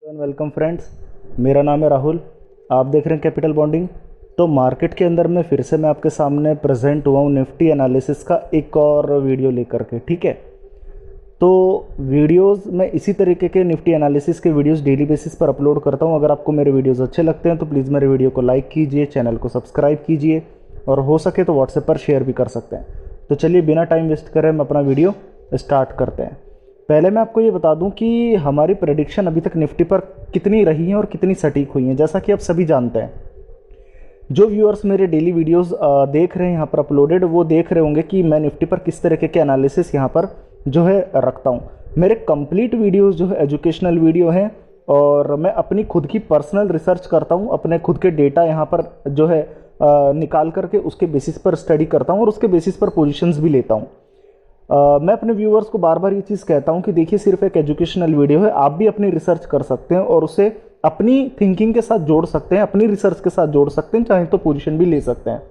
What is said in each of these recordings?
Welcome friends, मेरा नाम है राहुल। आप देख रहे हैं कैपिटल बॉन्डिंग। तो मार्केट के अंदर में फिर से मैं आपके सामने प्रेजेंट हुआ हूँ निफ्टी एनालिसिस का एक और वीडियो लेकर के। ठीक है, तो वीडियोस मैं इसी तरीके के निफ्टी एनालिसिस के वीडियोस डेली बेसिस पर अपलोड करता हूँ। अगर आपको मेरे वीडियोस अच्छे लगते हैं तो प्लीज़ मेरे वीडियो को लाइक कीजिए, चैनल को सब्सक्राइब कीजिए और हो सके तो व्हाट्सएप पर शेयर भी कर सकते हैं। तो चलिए बिना टाइम वेस्ट करें हम अपना वीडियो स्टार्ट करते हैं। पहले मैं आपको ये बता दूं कि हमारी प्रेडिक्शन अभी तक निफ्टी पर कितनी रही हैं और कितनी सटीक हुई हैं। जैसा कि आप सभी जानते हैं, जो व्यूअर्स मेरे डेली वीडियोस देख रहे हैं यहाँ पर अपलोडेड, वो देख रहे होंगे कि मैं निफ्टी पर किस तरीके के एनालिसिस यहाँ पर जो है रखता हूँ। मेरे कंप्लीट वीडियोस जो है एजुकेशनल वीडियो हैं और मैं अपनी खुद की पर्सनल रिसर्च करता हूँ, अपने खुद के डेटा यहाँ पर जो है निकाल करके उसके बेसिस पर स्टडी करता हूँ और उसके बेसिस पर पोजीशंस भी लेता हूँ। मैं अपने व्यूअर्स को बार बार ये चीज़ कहता हूँ कि देखिए, सिर्फ एक एजुकेशनल वीडियो है, आप भी अपनी रिसर्च कर सकते हैं और उसे अपनी थिंकिंग के साथ जोड़ सकते हैं, अपनी रिसर्च के साथ जोड़ सकते हैं, चाहे तो पोजीशन भी ले सकते हैं।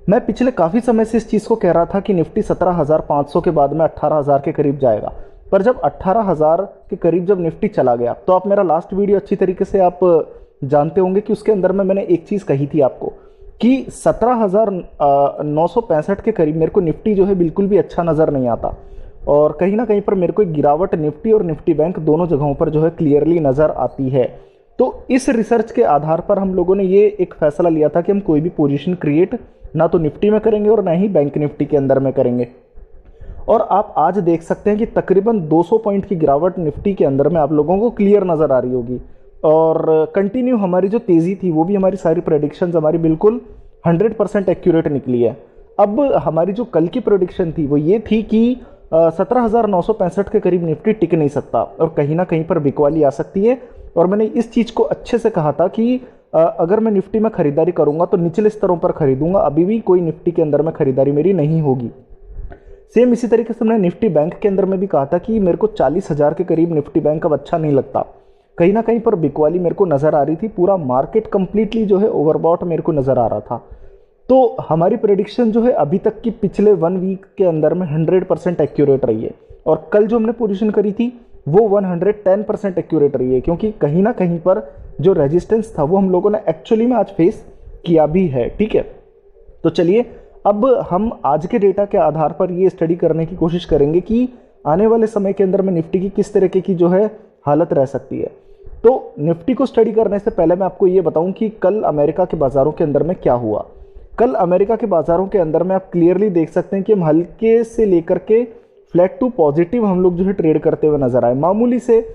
मैं पिछले काफ़ी समय से इस चीज़ को कह रहा था कि निफ्टी 17,500 के बाद में 18,000 के करीब जाएगा, पर जब 18,000 के करीब जब निफ्टी चला गया तो आप मेरा लास्ट वीडियो अच्छी तरीके से आप जानते होंगे कि उसके अंदर में मैंने एक चीज़ कही थी आपको कि 17,965 के करीब मेरे को निफ्टी जो है बिल्कुल भी अच्छा नज़र नहीं आता और कहीं ना कहीं पर मेरे को एक गिरावट निफ्टी और निफ्टी बैंक दोनों जगहों पर जो है क्लियरली नज़र आती है। तो इस रिसर्च के आधार पर हम लोगों ने ये एक फैसला लिया था कि हम कोई भी पोजीशन क्रिएट ना तो निफ्टी में करेंगे और ना ही बैंक निफ्टी के अंदर में करेंगे। और आप आज देख सकते हैं कि तकरीबन 200 पॉइंट की गिरावट निफ्टी के अंदर में आप लोगों को क्लियर नज़र आ रही होगी और कंटिन्यू हमारी जो तेज़ी थी वो भी हमारी सारी प्रेडिक्शंस हमारी बिल्कुल 100% एक्यूरेट निकली है। अब हमारी जो कल की प्रेडिक्शन थी वो ये थी कि 17,965 के करीब निफ्टी टिक नहीं सकता और कहीं ना कहीं पर बिकवाली आ सकती है। और मैंने इस चीज़ को अच्छे से कहा था कि अगर मैं निफ्टी में खरीदारी करूंगा तो निचले स्तरों पर खरीदूंगा, अभी भी कोई निफ्टी के अंदर में खरीदारी मेरी नहीं होगी। सेम इसी तरीके से मैंने निफ्टी बैंक के अंदर में भी कहा था कि मेरे को 40,000 के करीब निफ्टी बैंक अब अच्छा नहीं लगता, कहीं ना कहीं पर बिकवाली मेरे को नज़र आ रही थी, पूरा मार्केट कंप्लीटली जो है ओवरबॉट मेरे को नज़र आ रहा था। तो हमारी प्रेडिक्शन जो है अभी तक की पिछले 1 वीक के अंदर में 100% एक्यूरेट रही है और कल जो हमने पोजीशन करी थी वो 110% एक्यूरेट रही है, क्योंकि कहीं ना कहीं पर जो रेजिस्टेंस था वो हम लोगों ने एक्चुअली में आज फेस किया भी है। ठीक है, तो चलिए अब हम आज के डेटा के आधार पर ये स्टडी करने की कोशिश करेंगे कि आने वाले समय के अंदर में निफ्टी की किस तरीके की जो है हालत रह सकती है। तो निफ्टी को स्टडी करने से पहले मैं आपको ये बताऊं कि कल अमेरिका के बाजारों के अंदर में क्या हुआ। कल अमेरिका के बाजारों के अंदर में आप क्लियरली देख सकते हैं कि हम हल्के से लेकर के फ्लैट टू पॉजिटिव हम लोग जो है ट्रेड करते हुए नजर आए, मामूली से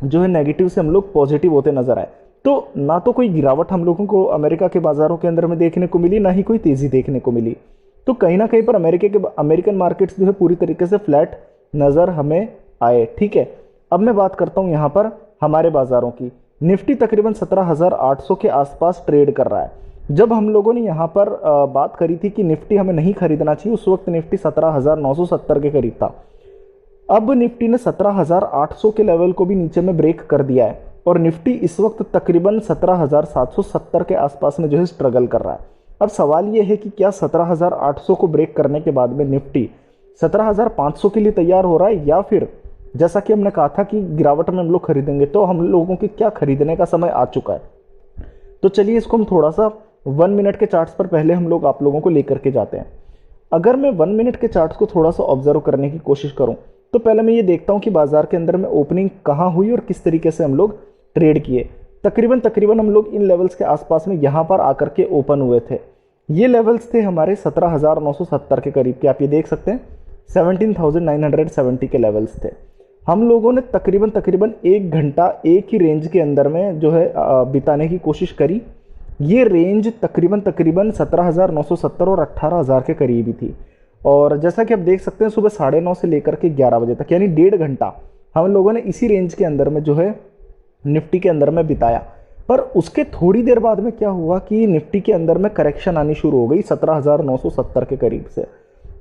जो है नेगेटिव से हम लोग पॉजिटिव होते नजर आए। तो ना तो कोई गिरावट हम लोगों को अमेरिका के बाजारों के अंदर में देखने को मिली, ना ही कोई तेजी देखने को मिली। तो कहीं ना कहीं पर अमेरिकन मार्केट्स जो है पूरी तरीके से फ्लैट नजर हमें आए। ठीक है, अब मैं बात करता हूं यहां पर हमारे बाजारों की। निफ्टी तकरीबन 17,800 के आसपास ट्रेड कर रहा है। जब हम लोगों ने यहाँ पर बात करी थी कि निफ्टी हमें नहीं खरीदना चाहिए, उस वक्त निफ्टी 17,970 के करीब था। अब निफ्टी ने 17,800 के लेवल को भी नीचे में ब्रेक कर दिया है और निफ्टी इस वक्त तकरीबन 17,770 के आसपास में जो है स्ट्रगल कर रहा है। अब सवाल ये है कि क्या 17,800 को ब्रेक करने के बाद में निफ्टी 17,500 के लिए तैयार हो रहा है, या फिर जैसा कि हमने कहा था कि गिरावट में हम लोग खरीदेंगे, तो हम लोगों के क्या खरीदने का समय आ चुका है। तो चलिए इसको हम थोड़ा सा 1 मिनट के चार्ट्स पर पहले हम लोग आप लोगों को लेकर के जाते हैं। अगर मैं 1 मिनट के चार्ट्स को थोड़ा सा ऑब्जर्व करने की कोशिश करूं तो पहले मैं ये देखता हूं कि बाजार के अंदर में ओपनिंग कहां हुई और किस तरीके से हम लोग ट्रेड किए। तकरीबन हम लोग इन लेवल्स के आसपास में यहां पर आकर के ओपन हुए थे। ये लेवल्स थे हमारे 17,970 के करीब के, आप ये देख सकते हैं 17,970 के लेवल्स थे। हम लोगों ने तकरीबन 1 घंटा एक ही रेंज के अंदर में जो है बिताने की कोशिश करी। ये रेंज तकरीबन 17,970 और 18,000 के करीब ही थी और जैसा कि आप देख सकते हैं सुबह 9:30 से लेकर के 11 बजे तक, यानी 1.5 घंटा हम लोगों ने इसी रेंज के अंदर में जो है निफ्टी के अंदर में बिताया। पर उसके थोड़ी देर बाद में क्या हुआ कि निफ्टी के अंदर में करेक्शन आनी शुरू हो गई 17,970 के करीब से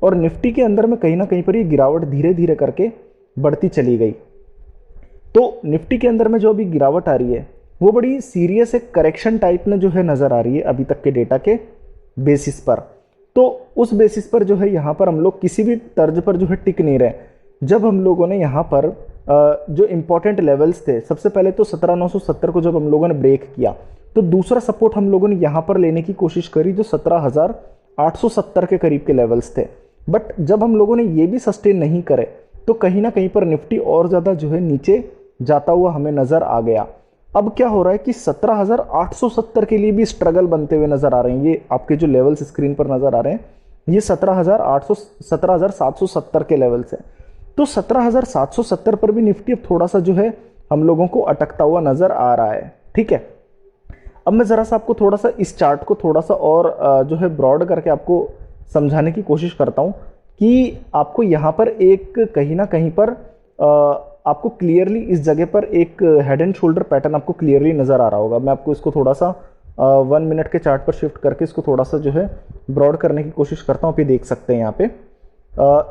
और निफ्टी के अंदर में कहीं ना कहीं पर ये गिरावट धीरे धीरे करके बढ़ती चली गई। तो निफ्टी के अंदर में जो अभी गिरावट आ रही है वो बड़ी सीरियस एक करेक्शन टाइप में जो है नज़र आ रही है अभी तक के डेटा के बेसिस पर। तो उस बेसिस पर जो है यहाँ पर हम लोग किसी भी तर्ज पर जो है टिक नहीं रहे। जब हम लोगों ने यहाँ पर जो इम्पोर्टेंट लेवल्स थे, सबसे पहले तो 17,970 को जब हम लोगों ने ब्रेक किया तो दूसरा सपोर्ट हम लोगों ने यहाँ पर लेने की कोशिश करी जो 17,870 के करीब के लेवल्स थे। बट जब हम लोगों ने ये भी सस्टेन नहीं करे तो कहीं ना कहीं पर निफ्टी और ज़्यादा जो है नीचे जाता हुआ हमें नज़र आ गया। अब क्या हो रहा है कि 17,870 के लिए भी स्ट्रगल बनते हुए नज़र आ रहे हैं। ये आपके जो लेवल्स स्क्रीन पर नज़र आ रहे हैं ये 17,770 के लेवल्स हैं। तो 17,770 पर भी निफ्टी अब थोड़ा सा जो है हम लोगों को अटकता हुआ नज़र आ रहा है। ठीक है, अब मैं ज़रा सा आपको थोड़ा सा इस चार्ट को थोड़ा सा और जो है ब्रॉड करके आपको समझाने की कोशिश करता हूँ कि आपको यहाँ पर एक कहीं ना कहीं पर आपको क्लियरली इस जगह पर एक हेड एंड शोल्डर पैटर्न आपको क्लियरली नज़र आ रहा होगा। मैं आपको इसको थोड़ा सा 1 मिनट के चार्ट पर शिफ्ट करके इसको थोड़ा सा जो है ब्रॉड करने की कोशिश करता हूँ। आप ये देख सकते हैं यहाँ पे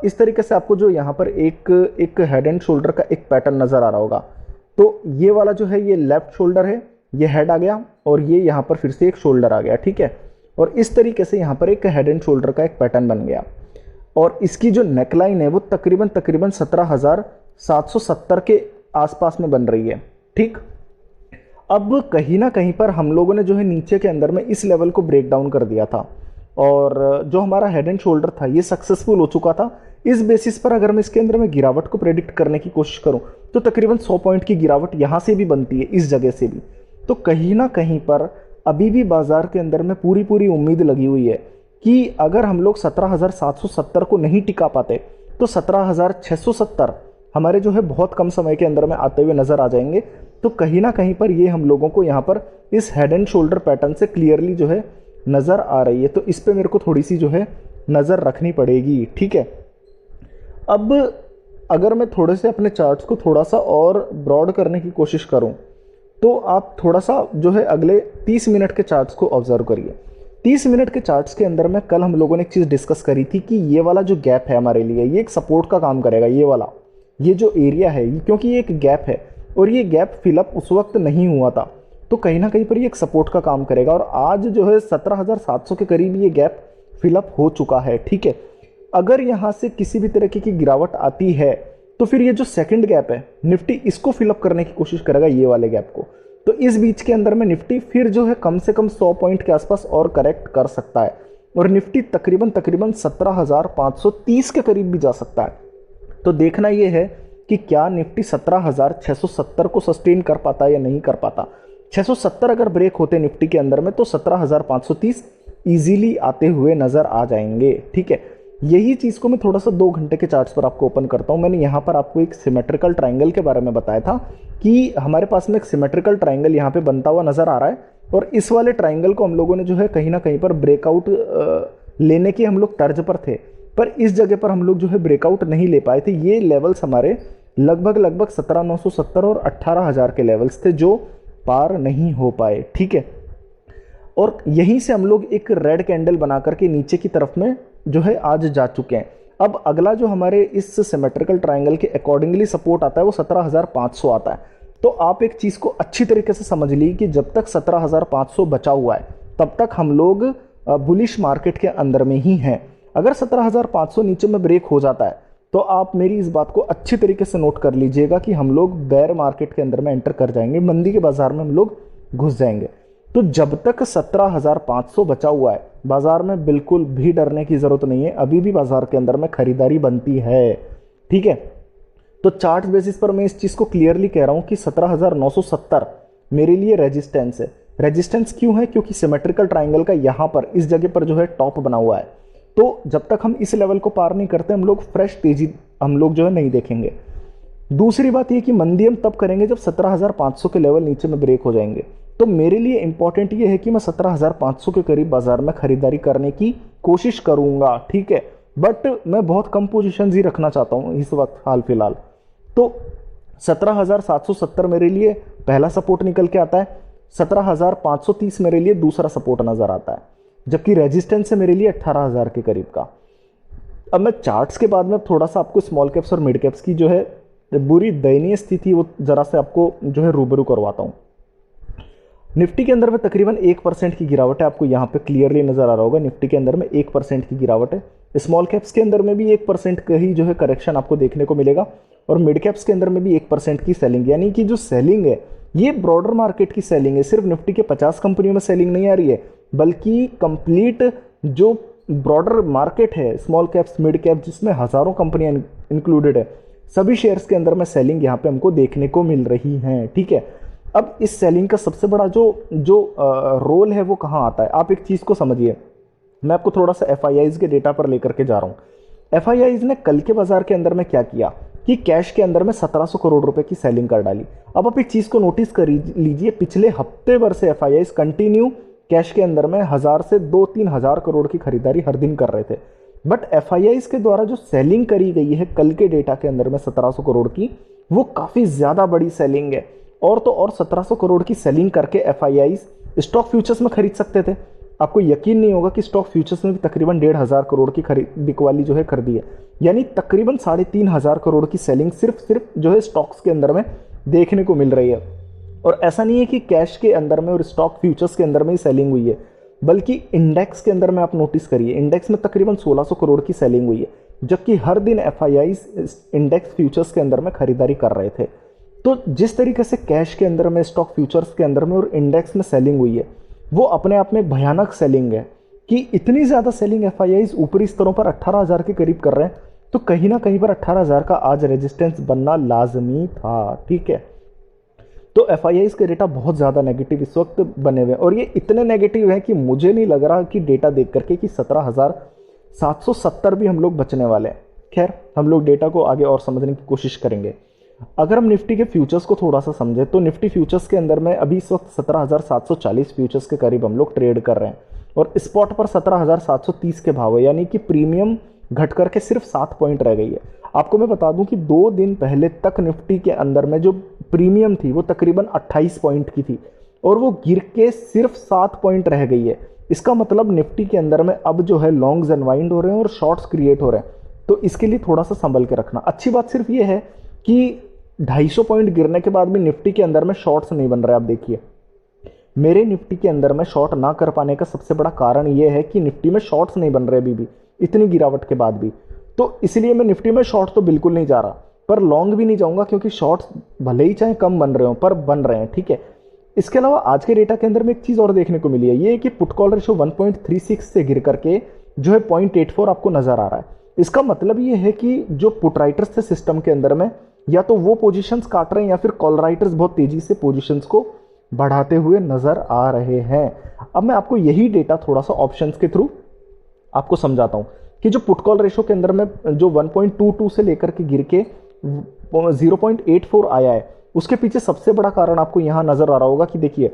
इस तरीके से आपको जो यहाँ पर एक हेड एंड शोल्डर का एक पैटर्न नज़र आ रहा होगा। तो ये वाला जो है ये लेफ्ट शोल्डर है, ये हेड आ गया और ये यहाँ पर फिर से एक शोल्डर आ गया। ठीक है, और इस तरीके से यहाँ पर एक हेड एंड शोल्डर का एक पैटर्न बन गया और इसकी जो नेकलाइन है वो तकरीबन 17,770 के आसपास में बन रही है। ठीक, अब कहीं ना कहीं पर हम लोगों ने जो है नीचे के अंदर में इस लेवल को ब्रेक डाउन कर दिया था और जो हमारा हेड एंड शोल्डर था ये सक्सेसफुल हो चुका था। इस बेसिस पर अगर मैं इसके अंदर में गिरावट को प्रेडिक्ट करने की कोशिश करूं तो तकरीबन 100 पॉइंट की गिरावट यहां से भी बनती है, इस जगह से भी। तो कहीं ना कहीं पर अभी भी बाजार के अंदर में पूरी उम्मीद लगी हुई है कि अगर हम लोग 17,770 को नहीं टिका पाते तो 17,670 हमारे जो है बहुत कम समय के अंदर में आते हुए नजर आ जाएंगे। तो कहीं ना कहीं पर ये हम लोगों को यहाँ पर इस हेड एंड शोल्डर पैटर्न से क्लियरली जो है नज़र आ रही है। तो इस पे मेरे को थोड़ी सी जो है नज़र रखनी पड़ेगी। ठीक है, अब अगर मैं थोड़े से अपने चार्ट्स को थोड़ा सा और ब्रॉड करने की कोशिश करूं तो आप थोड़ा सा जो है अगले 30 मिनट के चार्ट्स को ऑब्जर्व करिए। 30 मिनट के चार्ट्स के अंदर में कल हम लोगों ने एक चीज़ डिस्कस करी थी कि ये वाला जो गैप है हमारे लिए ये एक सपोर्ट का काम करेगा। ये वाला ये जो एरिया है क्योंकि ये एक गैप है और ये गैप फिलअप उस वक्त नहीं हुआ था तो कहीं ना कहीं पर ये एक सपोर्ट का काम करेगा और आज जो है 17,700 के करीब ये गैप फिलअप हो चुका है। ठीक है, अगर यहाँ से किसी भी तरीके की गिरावट आती है तो फिर ये जो सेकंड गैप है निफ्टी इसको फिलअप करने की कोशिश करेगा, ये वाले गैप को। तो इस बीच के अंदर में निफ्टी फिर जो है कम से कम 100 पॉइंट के आसपास और करेक्ट कर सकता है और निफ्टी तकरीबन 17,530 के करीब भी जा सकता है। तो देखना ये है कि क्या निफ्टी 17,670 को सस्टेन कर पाता है या नहीं कर पाता। 670 अगर ब्रेक होते निफ्टी के अंदर में तो 17,530 इजीली आते हुए नजर आ जाएंगे। ठीक है, यही चीज़ को मैं थोड़ा सा 2 घंटे के चार्ट्स पर आपको ओपन करता हूं। मैंने यहाँ पर आपको एक सिमेट्रिकल ट्राइंगल के बारे में बताया था कि हमारे पास में एक सिमेट्रिकल ट्राइंगल यहाँ पे बनता हुआ नजर आ रहा है और इस वाले ट्राइंगल को हम लोगों ने जो है कहीं ना कहीं पर ब्रेकआउट लेने के हम लोग तर्ज पर थे, पर इस जगह पर हम लोग जो है ब्रेकआउट नहीं ले पाए थे। ये लेवल्स हमारे लगभग 17,970 और 18,000 के लेवल्स थे जो पार नहीं हो पाए। ठीक है, और यहीं से हम लोग एक रेड कैंडल बना करके नीचे की तरफ में जो है आज जा चुके हैं। अब अगला जो हमारे इस सिमेट्रिकल ट्राइंगल के अकॉर्डिंगली सपोर्ट आता है वो 17,500 आता है। तो आप एक चीज़ को अच्छी तरीके से समझ ली कि जब तक 17,500 बचा हुआ है तब तक हम लोग बुलिश मार्केट के अंदर में ही हैं। अगर 17,500 नीचे में ब्रेक हो जाता है तो आप मेरी इस बात को अच्छी तरीके से नोट कर लीजिएगा कि हम लोग बेयर मार्केट के अंदर में एंटर कर जाएंगे, मंदी के बाजार में हम लोग घुस जाएंगे। तो जब तक 17,500 बचा हुआ है बाजार में बिल्कुल भी डरने की जरूरत नहीं है, अभी भी बाजार के अंदर में खरीदारी बनती है। ठीक है, तो चार्ट बेसिस पर मैं इस चीज को क्लियरली कह रहा हूं कि 17,970 मेरे लिए रेजिस्टेंस है। रेजिस्टेंस क्यों है? क्योंकि सिमेट्रिकल ट्राइंगल का यहां पर इस जगह पर जो है टॉप बना हुआ है। तो जब तक हम इस लेवल को पार नहीं करते हम लोग फ्रेश तेजी हम लोग जो है नहीं देखेंगे। दूसरी बात ये कि मंदी हम तब करेंगे जब 17,500 के लेवल नीचे में ब्रेक हो जाएंगे। तो मेरे लिए इंपॉर्टेंट ये है कि मैं 17,500 के करीब बाजार में खरीदारी करने की कोशिश करूंगा। ठीक है, बट मैं बहुत कम पोजीशन ही रखना चाहता हूं इस वक्त हाल फिलहाल। तो 17,770 मेरे लिए पहला सपोर्ट निकल के आता है, 17,530 मेरे लिए दूसरा सपोर्ट नजर आता है, जबकि रेजिस्टेंस है मेरे लिए 18,000 के करीब का। अब मैं चार्ट्स के बाद में थोड़ा सा आपको स्मॉल कैप्स और मिड कैप्स की जो है बुरी दयनीय स्थिति वो जरा से आपको जो है रूबरू करवाता हूं। निफ्टी के अंदर में तकरीबन 1% की गिरावट है, आपको यहाँ पे क्लियरली नजर आ रहा होगा। निफ्टी के अंदर में 1% की गिरावट है स्मॉल कैप्स के अंदर में भी 1% का ही जो है करेक्शन आपको देखने को मिलेगा और मिड कैप्स के अंदर में भी 1% की सेलिंग, यानी कि जो सेलिंग है ये ब्रॉडर मार्केट की सेलिंग है। सिर्फ निफ्टी के 50 कंपनियों में सेलिंग नहीं आ रही है, बल्कि कंप्लीट जो ब्रॉडर मार्केट है स्मॉल कैप्स मिड कैप जिसमें हजारों कंपनियां इंक्लूडेड है, सभी शेयर्स के अंदर में सेलिंग यहाँ पे हमको देखने को मिल रही है। ठीक है, अब इस सेलिंग का सबसे बड़ा जो जो रोल है वो कहाँ आता है, आप एक चीज़ को समझिए। मैं आपको थोड़ा सा एफआईआईज के डेटा पर लेकर के जा रहा हूँ। एफआईआईज ने कल के बाजार के अंदर में क्या किया कि कैश के अंदर में 1700 करोड़ रुपए की सेलिंग कर डाली। अब आप एक चीज़ को नोटिस कर लीजिए, पिछले हफ्ते भर से एफआईआईज कंटिन्यू कैश के अंदर में 1000 से 2-3 हज़ार करोड़ की खरीदारी हर दिन कर रहे थे। बट एफआईआईज के द्वारा जो सेलिंग करी गई है कल के डेटा के अंदर में 1700 करोड़ की, वो काफ़ी ज़्यादा बड़ी सेलिंग है। और तो और 1700 करोड़ की सेलिंग करके एफआईआईज स्टॉक फ्यूचर्स में खरीद सकते थे। आपको यकीन नहीं होगा कि स्टॉक फ्यूचर्स में भी तकरीबन 1500 करोड़ की बिकवाली जो है कर दी है, यानी तकरीबन 3500 करोड़ की सेलिंग सिर्फ जो है स्टॉक्स के अंदर में देखने को मिल रही है। और ऐसा नहीं है कि कैश के अंदर में और स्टॉक फ्यूचर्स के अंदर में ही सेलिंग हुई है, बल्कि इंडेक्स के अंदर में आप नोटिस करिए, इंडेक्स में तकरीबन 1600 करोड़ की सेलिंग हुई है, जबकि हर दिन एफआईआईज इंडेक्स फ्यूचर्स के अंदर में खरीदारी कर रहे थे। तो जिस तरीके से कैश के अंदर में स्टॉक फ्यूचर्स के अंदर में और इंडेक्स में सेलिंग हुई है, वो अपने आप में भयानक सेलिंग है कि इतनी ज़्यादा सेलिंग एफआईआईज ऊपरी स्तरों पर 18,000 के करीब कर रहे हैं। तो कहीं ना कहीं पर 18,000 का आज रेजिस्टेंस बनना लाजमी था। ठीक है, तो एफआईआईज के डेटा बहुत ज़्यादा नेगेटिव इस वक्त बने हुए हैं और ये इतने नेगेटिव हैं कि मुझे नहीं लग रहा कि डेटा देख करके कि 17,770 भी हम लोग बचने वाले हैं। खैर, हम लोग डेटा को आगे और समझने की कोशिश करेंगे। अगर हम निफ्टी के फ्यूचर्स को थोड़ा सा समझे तो निफ्टी फ्यूचर्स के अंदर में अभी इस वक्त 17,740 फ्यूचर्स के करीब हम लोग ट्रेड कर रहे हैं और स्पॉट पर 17,730 के भाव है, यानी कि प्रीमियम घट करके सिर्फ 7 पॉइंट रह गई है। आपको मैं बता दूं कि 2 दिन पहले तक निफ्टी के अंदर में जो प्रीमियम थी वो तकरीबन 28 पॉइंट की थी और वो गिर के सिर्फ 7 पॉइंट रह गई है। इसका मतलब निफ्टी के अंदर में अब जो है लॉन्ग्स अनवाइंड हो रहे हैं और शॉर्ट्स क्रिएट हो रहे हैं। तो इसके लिए थोड़ा सा संभल के रखना। अच्छी बात सिर्फ ये है कि 250 पॉइंट गिरने के बाद भी निफ्टी के अंदर में शॉर्ट्स नहीं बन रहे। आप देखिए, मेरे निफ्टी के अंदर में शॉर्ट ना कर पाने का सबसे बड़ा कारण यह है कि निफ्टी में शॉर्ट्स नहीं बन रहे अभी भी, इतनी गिरावट के बाद भी। तो इसलिए मैं निफ्टी में शॉर्ट तो बिल्कुल नहीं जा रहा, पर लॉन्ग भी नहीं जाऊंगा, क्योंकि शॉर्ट्स भले ही चाहे कम बन रहे हो पर बन रहे हैं। ठीक है, इसके अलावा आज के डेटा के अंदर में एक चीज और देखने को मिली है, ये कि पुट कॉल रेशो 1.36 से गिर करके जो है 0.84 आपको नजर आ रहा है। इसका मतलब ये है कि जो पुट राइटर्स थे सिस्टम के अंदर में, या तो वो पोजीशंस काट रहे हैं या फिर कॉल राइटर्स बहुत तेजी से पोजीशंस को बढ़ाते हुए नजर आ रहे हैं। अब मैं आपको यही डेटा थोड़ा सा ऑप्शंस के थ्रू आपको समझाता हूं कि जो पुट कॉल रेशो के अंदर में जो 1.22 से लेकर के गिर के 0.84 आया है, उसके पीछे सबसे बड़ा कारण आपको यहां नजर आ रहा होगा कि देखिए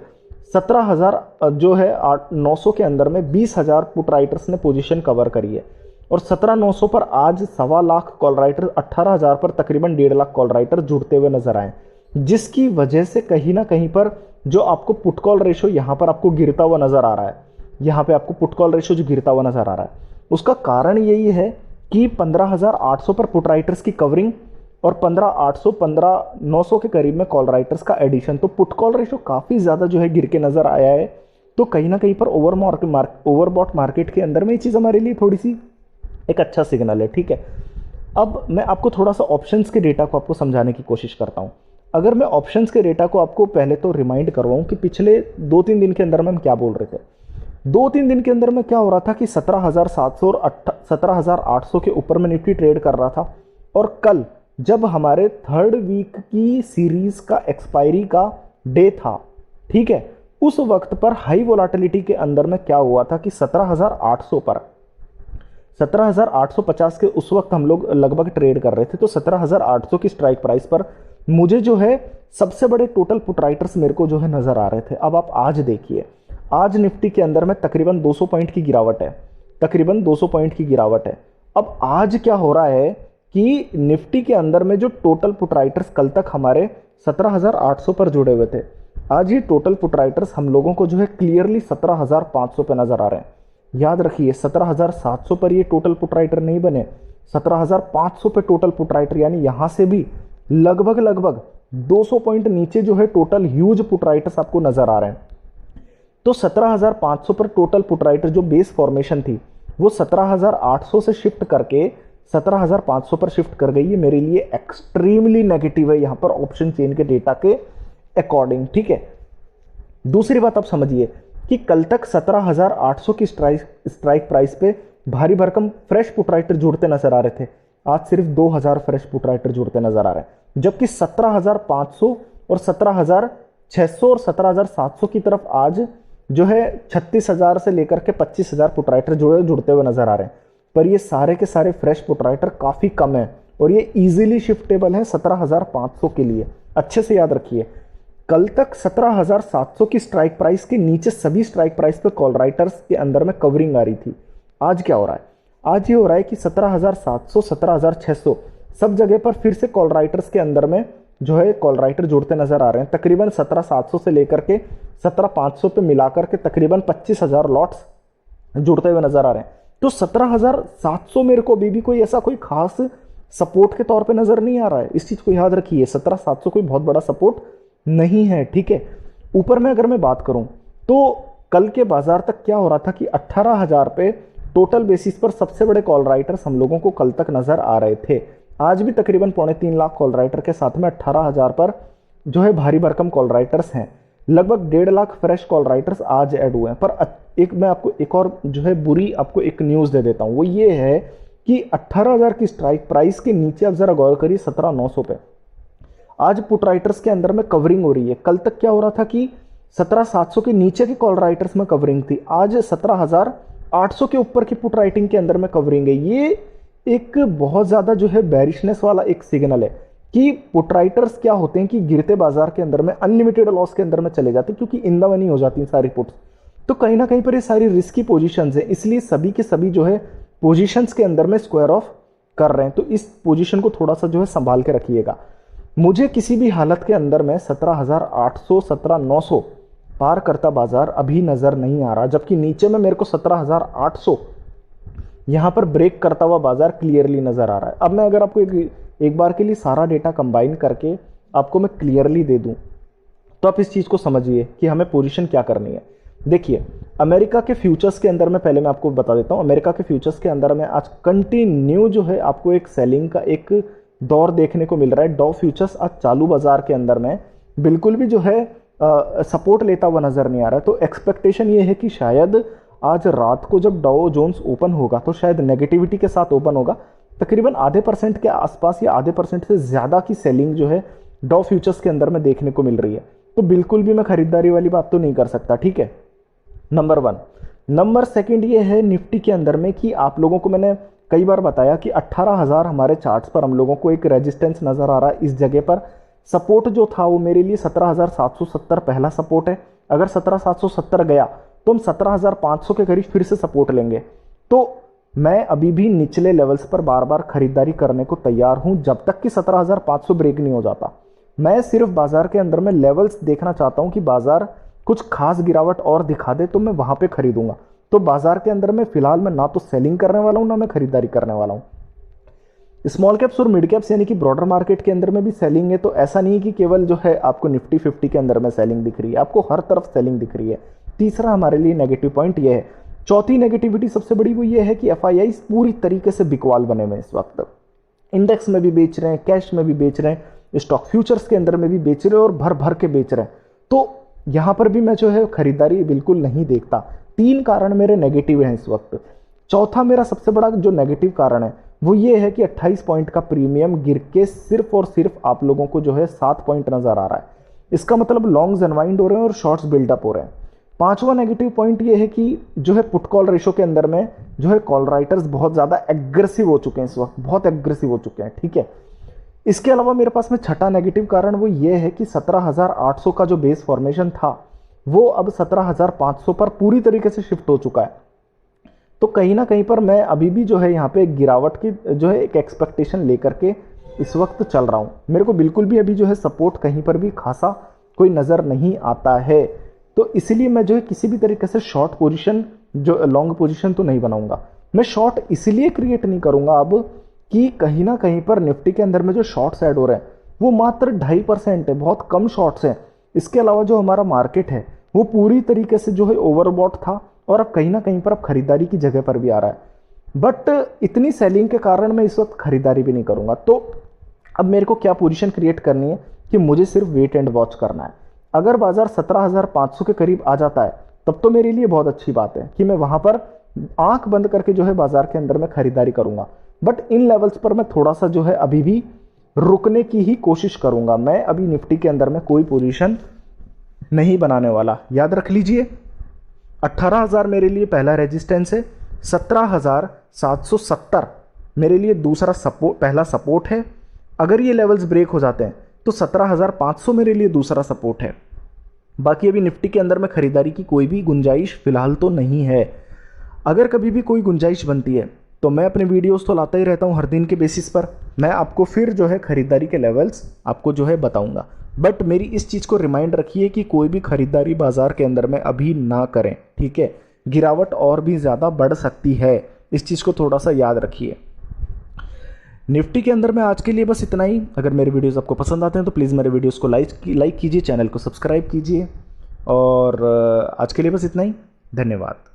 17,000 जो है 900 के अंदर में 20,000 पुट राइटर्स ने पोजीशन कवर करी है और 17,900 पर आज 1.25 लाख कॉल राइटर, 18,000 पर तकरीबन 1.5 लाख कॉल राइटर जुड़ते हुए नजर आए, जिसकी वजह से कहीं ना कहीं पर जो आपको पुट कॉल रेशो यहां पर आपको गिरता हुआ नजर आ रहा है, यहां पे आपको पुट कॉल रेशो जो गिरता हुआ नजर आ रहा है, उसका कारण यही है कि 15,800 पर पुट राइटर्स की कवरिंग और 15,900 के करीब में कॉल राइटर्स का एडिशन। तो पुट कॉल रेशो काफी ज्यादा जो है गिर के नजर आया है। तो कहीं ना कहीं पर ओवरबॉट मार्केट के अंदर में ये चीज हमारे लिए थोड़ी सी एक अच्छा सिग्नल है। ठीक है, अब मैं आपको थोड़ा सा ऑप्शंस के डेटा को आपको समझाने की कोशिश करता हूं। अगर मैं ऑप्शंस के डेटा को आपको पहले तो रिमाइंड करवाऊं कि पिछले 2-3 दिन के अंदर में हम क्या बोल रहे थे। 2-3 दिन के अंदर में क्या हो रहा था कि 17,700 और 17,800 के ऊपर में निफ्टी ट्रेड कर रहा था, और कल जब हमारे 3rd वीक की सीरीज का एक्सपायरी का डे था, ठीक है, उस वक्त पर हाई वोलाटिलिटी के अंदर में क्या हुआ था कि 17,800 पर 17,850 के उस वक्त हम लोग लगभग ट्रेड कर रहे थे। तो 17,800 की स्ट्राइक प्राइस पर मुझे जो है सबसे बड़े टोटल पुट राइटर्स मेरे को जो है नजर आ रहे थे। अब आप आज देखिए, आज निफ्टी के अंदर में तकरीबन 200 पॉइंट की गिरावट है, तकरीबन 200 पॉइंट की गिरावट है। अब आज क्या हो रहा है कि निफ्टी के अंदर में जो टोटल पुट राइटर्स कल तक हमारे 17,800 पर जुड़े हुए थे, आज ये टोटल पुट राइटर्स हम लोगों को जो है क्लियरली 17,500 पे नजर आ रहे हैं। याद रखिए 17,700 पर ये टोटल पुट राइटर नहीं बने, 17,500 पे टोटल पुट राइटर, यानी यहां से भी लगभग 200 पॉइंट नीचे जो है टोटल ह्यूज पुट राइटर्स आपको नजर आ रहे हैं। तो 17,500 पर टोटल पुट राइटर जो बेस फॉर्मेशन थी, वो 17,800 से शिफ्ट करके 17,500 पर शिफ्ट कर गई है। मेरे लिए एक्सट्रीमली नेगेटिव है यहाँ पर ऑप्शन चेन के डेटा के अकॉर्डिंग, ठीक है। दूसरी बात आप समझिए कि कल तक 17,800 की स्ट्राइक प्राइस पे भारी भरकम फ्रेश पुट राइटर जुड़ते नजर आ रहे थे। आज सिर्फ 2,000 फ्रेश पुट राइटर जुड़ते नजर आ रहे हैं, जबकि 17,500 और 17,600 और 17,700 की तरफ आज जो है 36,000 से लेकर के 25,000 पुट राइटर जुड़ते हुए नजर आ रहे हैं। पर ये सारे के सारे फ्रेश पुट राइटर काफी कम है और ये इजीली शिफ्टेबल है 17,500 के लिए। अच्छे से याद रखिए, कल तक 17,700 की स्ट्राइक प्राइस के नीचे सभी स्ट्राइक प्राइस पे कॉल राइटर्स के अंदर में कवरिंग आ रही थी। आज क्या हो रहा है? आज ये हो रहा है कि 17,700 17,600 सब जगह पर फिर से कॉल राइटर्स के अंदर में जो है कॉल राइटर जुड़ते नजर आ रहे हैं। तकरीबन 17,700 से लेकर के 17,500 पे मिलाकर के तकरीबन 25,000 लॉट्स जुड़ते हुए नजर आ रहे हैं। तो 17,700 मेरे को अभी भी कोई ऐसा कोई खास सपोर्ट के तौर पे नजर नहीं आ रहा है। इस चीज को याद रखिए, 17,700 कोई बहुत बड़ा सपोर्ट नहीं है, ठीक है। ऊपर में अगर मैं बात करूं तो कल के बाजार तक क्या हो रहा था कि 18,000 पे टोटल बेसिस पर सबसे बड़े कॉल राइटर्स हम लोगों को कल तक नजर आ रहे थे। आज भी तकरीबन 3.25 लाख कॉल राइटर के साथ में 18,000 पर जो है भारी भरकम कॉल राइटर्स हैं। लगभग 1.5 लाख फ्रेश कॉल राइटर्स आज ऐड हुए हैं। पर एक मैं आपको एक और जो है बुरी आपको एक न्यूज दे देता हूं, वो ये है कि 18,000 की स्ट्राइक प्राइस के नीचे आप जरा गौर करिए 17,900 पे आज पुट राइटर्स के अंदर में कवरिंग हो रही है। कल तक क्या हो रहा था कि 17,700 के नीचे के कॉल राइटर्स में कवरिंग थी, आज 17,800 के ऊपर की पुट राइटिंग के अंदर में कवरिंग है। ये एक बहुत ज्यादा जो है बैरिशनेस वाला एक सिग्नल है कि पुट राइटर्स क्या होते हैं कि गिरते बाजार के अंदर में अनलिमिटेड लॉस के अंदर में चले जाते हैं, क्योंकि इन द मनी हो जाती हैं सारी पुट्स। तो कहीं ना कहीं पर ये सारी रिस्की पोजीशंस है, इसलिए सभी के सभी जो है पोजीशंस के अंदर में स्क्वायर ऑफ कर रहे हैं। तो इस पोजीशन को थोड़ा सा जो है संभाल के रखिएगा। मुझे किसी भी हालत के अंदर में 17,800 17,900 पार करता बाजार अभी नजर नहीं आ रहा, जबकि नीचे में मेरे को 17,800 यहां पर ब्रेक करता हुआ बाजार क्लियरली नजर आ रहा है। अब मैं अगर आपको एक बार के लिए सारा डेटा कंबाइन करके आपको मैं क्लियरली दे दूं तो आप इस चीज को समझिए कि हमें पोजीशन क्या करनी है। देखिए, अमेरिका के फ्यूचर्स के अंदर में पहले मैं आपको बता देता हूं, अमेरिका के फ्यूचर्स के अंदर में आज कंटिन्यू जो है आपको एक सेलिंग का एक दौर देखने को मिल रहा है। डॉ फ्यूचर्स आज चालू बाजार के अंदर में बिल्कुल भी जो है सपोर्ट लेता हुआ नजर नहीं आ रहा है। तो एक्सपेक्टेशन ये है कि शायद आज रात को जब डॉ जोन्स ओपन होगा तो शायद नेगेटिविटी के साथ ओपन होगा। तकरीबन आधे % के आसपास या आधे % से ज्यादा की सेलिंग जो है डॉ फ्यूचर्स के अंदर में देखने को मिल रही है। तो बिल्कुल भी मैं खरीदारी वाली बात तो नहीं कर सकता, ठीक है। नंबर 1। नंबर 2 ये है निफ्टी के अंदर में कि आप लोगों को मैंने कई बार बताया कि 18,000 हमारे चार्ट्स पर हम लोगों को एक रेजिस्टेंस नजर आ रहा है। इस जगह पर सपोर्ट जो था वो मेरे लिए 17,770 पहला सपोर्ट है। अगर 17,770 गया तो हम 17,500 के करीब फिर से सपोर्ट लेंगे। तो मैं अभी भी निचले लेवल्स पर बार बार खरीदारी करने को तैयार हूं जब तक कि 17,500 ब्रेक नहीं हो जाता। मैं सिर्फ बाजार के अंदर में लेवल्स देखना चाहता हूं कि बाजार कुछ खास गिरावट और दिखा दे तो मैं वहां पे खरीदूंगा। तो बाजार के अंदर में फिलहाल मैं ना तो सेलिंग करने वाला हूं ना मैं खरीदारी करने वाला हूं। स्मॉल कैप्स और मिड कैप्स यानी कि ब्रॉडर मार्केट के अंदर में भी सेलिंग है। तो ऐसा नहीं है कि केवल जो है आपको निफ्टी 50 के अंदर में सेलिंग दिख रही है, आपको हर तरफ सेलिंग दिख रही है। तीसरा हमारे लिए नेगेटिव पॉइंट ये है। चौथी नेगेटिविटी सबसे बड़ी वो ये है कि FIIs पूरी तरीके से बिकवाल बने हुए इस वक्त। इंडेक्स में भी बेच रहे हैं, कैश में भी बेच रहे हैं, स्टॉक फ्यूचर्स के अंदर में भी बेच रहे हैं और भर भर के बेच रहे हैं। तो यहां पर भी मैं जो है खरीदारी बिल्कुल नहीं देखता। 3 कारण मेरे नेगेटिव हैं इस वक्त। चौथा मेरा सबसे बड़ा जो नेगेटिव कारण है वो ये है कि 28 पॉइंट का प्रीमियम गिर के सिर्फ और सिर्फ आप लोगों को जो है 7 पॉइंट नजर आ रहा है। इसका मतलब लॉन्ग्स अनवाइंड हो रहे हैं और शॉर्ट्स बिल्डअप हो रहे हैं। पांचवा नेगेटिव पॉइंट ये है कि जो है पुट कॉल रेशो के अंदर में जो है कॉल राइटर्स बहुत ज्यादा एग्रेसिव हो चुके हैं इस वक्त, बहुत एग्रेसिव हो चुके हैं, ठीक है। इसके अलावा मेरे पास में छठा नेगेटिव कारण वो ये है कि 17,800 का जो बेस फॉर्मेशन था वो अब 17,500 पर पूरी तरीके से शिफ्ट हो चुका है। तो कहीं ना कहीं पर मैं अभी भी जो है यहाँ पे एक गिरावट की जो है एक एक्सपेक्टेशन लेकर के इस वक्त चल रहा हूं। मेरे को बिल्कुल भी अभी जो है सपोर्ट कहीं पर भी खासा कोई नजर नहीं आता है। तो इसलिए मैं जो है किसी भी तरीके से शॉर्ट पोजीशन जो लॉन्ग पोजीशन तो नहीं बनाऊंगा। मैं शॉर्ट इसलिए क्रिएट नहीं करूंगा अब कि कहीं ना कहीं पर निफ्टी के अंदर में जो शॉर्ट्स ऐड हो रहे हैं वो मात्र 2.5% है, बहुत कम शॉर्ट्स हैं। इसके अलावा जो हमारा मार्केट है वो पूरी तरीके से जो है ओवरबॉट था और अब कहीं ना कहीं पर अब खरीदारी की जगह पर भी आ रहा है। बट इतनी सेलिंग के कारण मैं इस वक्त खरीदारी भी नहीं करूंगा। तो अब मेरे को क्या पोजीशन क्रिएट करनी है कि मुझे सिर्फ वेट एंड वॉच करना है। अगर बाजार 17,500 के करीब आ जाता है तब तो मेरे लिए बहुत अच्छी बात है कि मैं वहां पर आंख बंद करके जो है बाजार के अंदर में खरीदारी करूंगा। बट इन लेवल्स पर मैं थोड़ा सा जो है अभी भी रुकने की ही कोशिश करूंगा। मैं अभी निफ्टी के अंदर में कोई पोजीशन नहीं बनाने वाला। याद रख लीजिए 18,000 मेरे लिए पहला रेजिस्टेंस है, 17,770 मेरे लिए दूसरा सपोर्ट, पहला सपोर्ट है। अगर ये लेवल्स ब्रेक हो जाते हैं तो 17,500 मेरे लिए दूसरा सपोर्ट है। बाकी अभी निफ्टी के अंदर में खरीदारी की कोई भी गुंजाइश फिलहाल तो नहीं है। अगर कभी भी कोई गुंजाइश बनती है तो मैं अपने वीडियोस तो लाता ही रहता हूं हर दिन के बेसिस पर। मैं आपको फिर जो है खरीदारी के लेवल्स आपको जो है बताऊंगा। बट मेरी इस चीज़ को रिमाइंड रखिए कि कोई भी खरीदारी बाजार के अंदर में अभी ना करें, ठीक है। गिरावट और भी ज़्यादा बढ़ सकती है, इस चीज़ को थोड़ा सा याद रखिए। निफ्टी के अंदर में आज के लिए बस इतना ही। अगर मेरे वीडियोस आपको पसंद आते हैं तो प्लीज़ मेरे वीडियोस को लाइक कीजिए, चैनल को सब्सक्राइब कीजिए। और आज के लिए बस इतना ही। धन्यवाद।